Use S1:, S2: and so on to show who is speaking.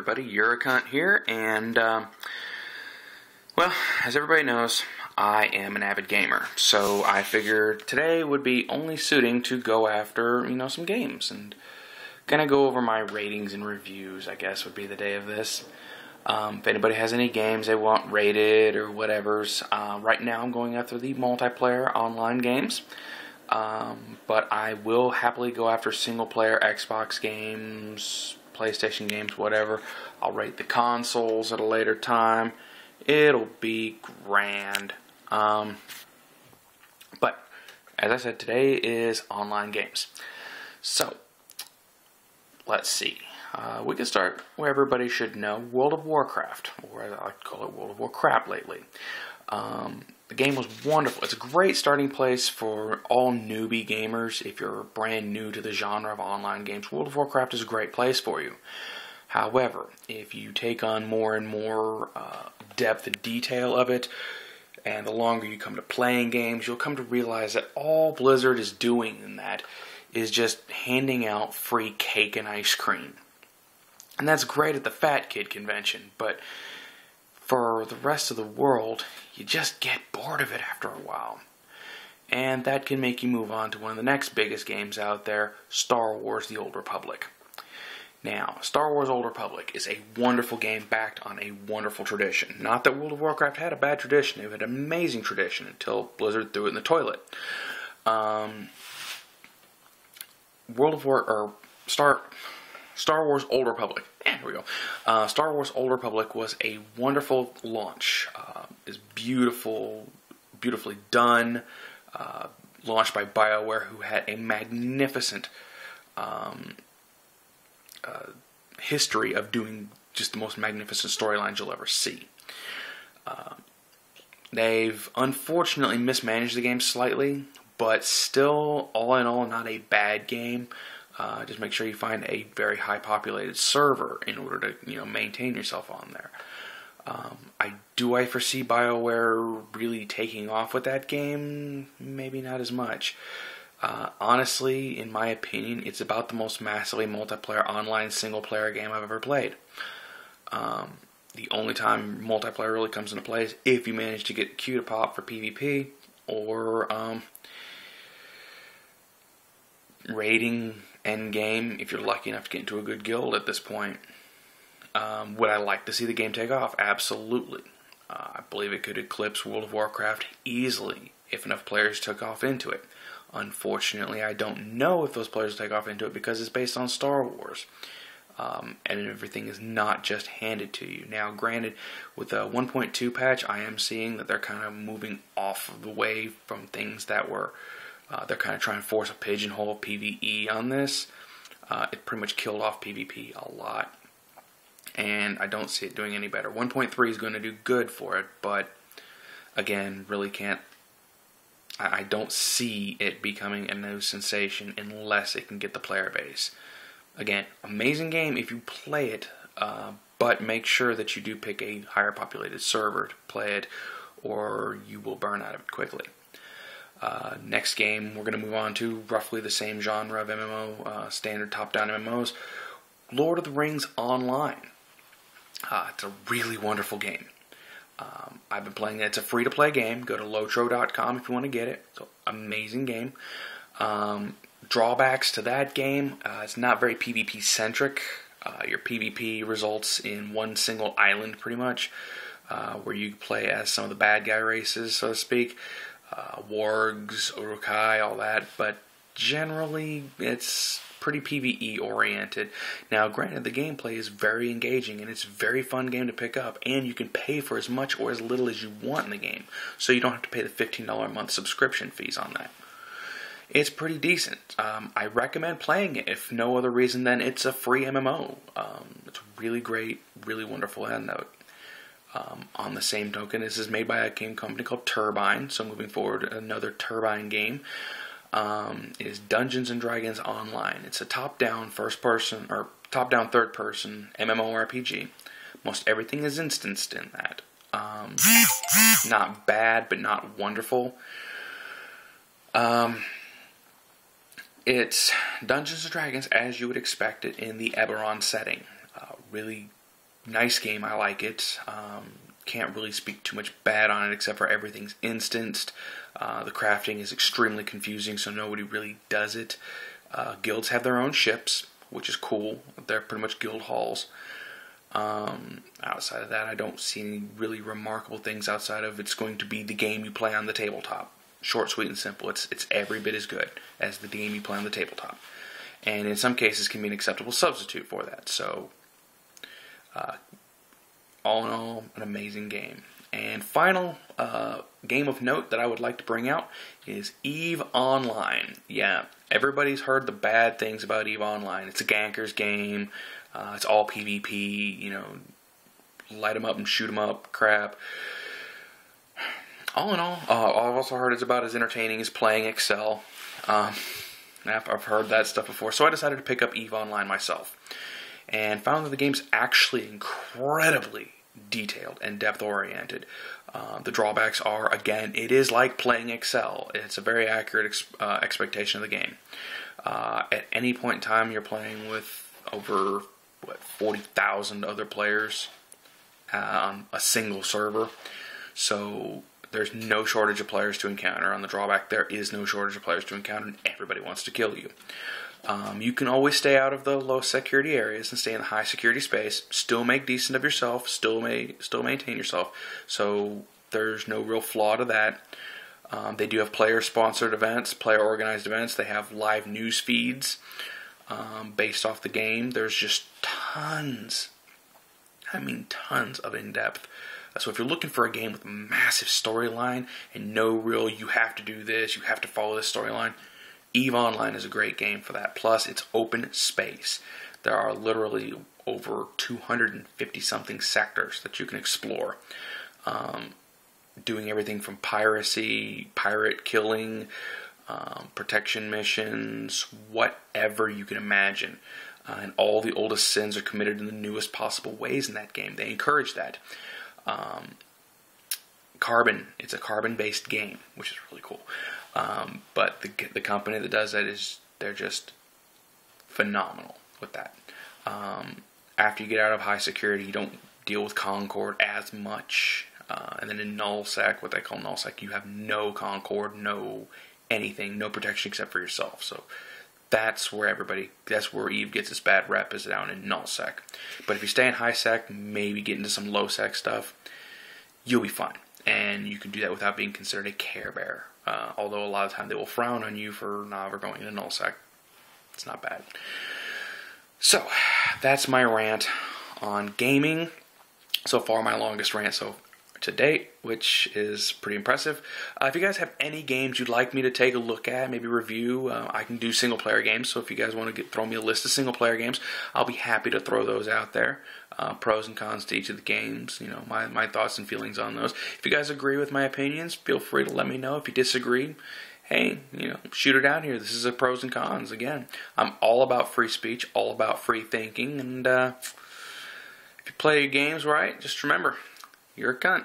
S1: Everybody, Urich here, and well, as everybody knows, I am an avid gamer, so I figured today would be only suiting to go after, some games, and kind of go over my ratings and reviews, I guess, would be the day of this. If anybody has any games they want rated or whatever's, right now I'm going after the multiplayer online games. But I will happily go after single-player Xbox games, PlayStation games, whatever. I'll rate the consoles at a later time. It'll be grand. But, as I said, today is online games. So, let's see. We can start where everybody should know, World of Warcraft, or I like to call it World of Warcraft lately. The game was wonderful. It's a great starting place for all newbie gamers. If you're brand new to the genre of online games, World of Warcraft is a great place for you. However, if you take on more and more depth and detail of it, and the longer you come to playing games, you'll come to realize that all Blizzard is doing in that is just handing out free cake and ice cream. And that's great at the Fat Kid convention, but for the rest of the world, you just get bored of it after a while. And that can make you move on to one of the next biggest games out there, Star Wars The Old Republic. Now, Star Wars Old Republic is a wonderful game backed on a wonderful tradition. Not that World of Warcraft had a bad tradition, it had an amazing tradition until Blizzard threw it in the toilet. Star Wars Old Republic. Here we go. Star Wars Old Republic was a wonderful launch. It's beautiful, beautifully done. Launched by BioWare, who had a magnificent history of doing just the most magnificent storylines you'll ever see. They've unfortunately mismanaged the game slightly, but still, all in all, not a bad game. Just make sure you find a very high populated server in order to maintain yourself on there. I foresee BioWare really taking off with that game? Maybe not as much. Honestly, in my opinion, it's about the most massively multiplayer online single player game I've ever played. The only time multiplayer really comes into play is if you manage to get Q to pop for PvP or raiding endgame if you're lucky enough to get into a good guild at this point. Would I like to see the game take off? Absolutely. I believe it could eclipse World of Warcraft easily if enough players took off into it. Unfortunately, I don't know if those players will take off into it because it's based on Star Wars. And everything is not just handed to you. Now, granted, with the 1.2 patch, I am seeing that they're kind of moving off of the way from things that were they're kind of trying to force a pigeonhole PvE on this. It pretty much killed off PvP a lot. And I don't see it doing any better. 1.3 is going to do good for it, but again, really can't. I don't see it becoming a new sensation unless it can get the player base. Again, amazing game if you play it, but make sure that you do pick a higher populated server to play it, or you will burn out of it quickly. Next game, we're going to move on to roughly the same genre of MMO, standard top-down MMOs, Lord of the Rings Online. It's a really wonderful game. I've been playing it. It's a free-to-play game. Go to lotro.com if you want to get it. It's an amazing game. Drawbacks to that game, it's not very PvP-centric. Your PvP results in one single island, pretty much, where you play as some of the bad guy races, so to speak. Wargs, Urich, all that, but generally it's pretty PvE oriented. Now, granted, the gameplay is very engaging and it's a very fun game to pick up, and you can pay for as much or as little as you want in the game, so you don't have to pay the $15 a month subscription fees on that. It's pretty decent. I recommend playing it if no other reason than it's a free MMO. It's really great, really wonderful end note. On the same token, this is made by a game company called Turbine, so moving forward, another Turbine game is Dungeons & Dragons Online. It's a top-down first-person, or top-down third-person MMORPG. Most everything is instanced in that. Not bad, but not wonderful. It's Dungeons & Dragons as you would expect it in the Eberron setting. Really Nice game, I like it. Can't really speak too much bad on it except for everything's instanced. The crafting is extremely confusing, so nobody really does it. Guilds have their own ships, which is cool. They're pretty much guild halls. Outside of that, I don't see any really remarkable things outside of it's going to be the game you play on the tabletop. Short, sweet, and simple. It's every bit as good as the game you play on the tabletop. And in some cases can be an acceptable substitute for that. So, all in all, an amazing game. And final game of note that I would like to bring out is EVE Online. Yeah, everybody's heard the bad things about EVE Online. It's a gankers game. It's all PvP, you know, light them up and shoot them up crap. All in all, I've also heard it's about as entertaining as playing Excel. I've heard that stuff before, so I decided to pick up EVE Online myself. And found that the game's actually incredibly detailed and depth-oriented. The drawbacks are, again, it is like playing Excel. It's a very accurate expectation of the game. At any point in time, you're playing with over 40,000 other players on a single server. So there's no shortage of players to encounter. On the drawback, there is no shortage of players to encounter, and everybody wants to kill you. You can always stay out of the low security areas and stay in the high security space. Still make decent of yourself. Still maintain yourself. So there's no real flaw to that. They do have player-sponsored events, player-organized events. They have live news feeds based off the game. There's just tons. I mean tons of in-depth. So if you're looking for a game with a massive storyline and no real, you have to do this, you have to follow this storyline, EVE Online is a great game for that. Plus, it's open space. There are literally over 250-something sectors that you can explore. Doing everything from piracy, pirate killing, protection missions, whatever you can imagine. And all the oldest sins are committed in the newest possible ways in that game. They encourage that. It's a carbon-based game, which is really cool. But the company that does that they're just phenomenal with that. After you get out of high security, you don't deal with Concord as much. And then in nullsec, what they call nullsec, you have no Concord, no anything, no protection except for yourself. So that's where EVE gets its bad rep, is down in nullsec. But if you stay in high sec, maybe get into some low sec stuff, you'll be fine. And you can do that without being considered a Care Bear. Although a lot of the time they will frown on you for not ever going into nullsec. It's not bad. So, that's my rant on gaming. So far, my longest rant to date, which is pretty impressive. If you guys have any games you'd like me to take a look at, maybe review, I can do single-player games. So if you guys want to throw me a list of single-player games, I'll be happy to throw those out there. Pros and cons to each of the games, you know, my thoughts and feelings on those. If you guys agree with my opinions, feel free to let me know. If you disagree, hey, you know, shoot it out here. This is a pros and cons. Again, I'm all about free speech, all about free thinking, and if you play your games right, just remember, you're a cunt.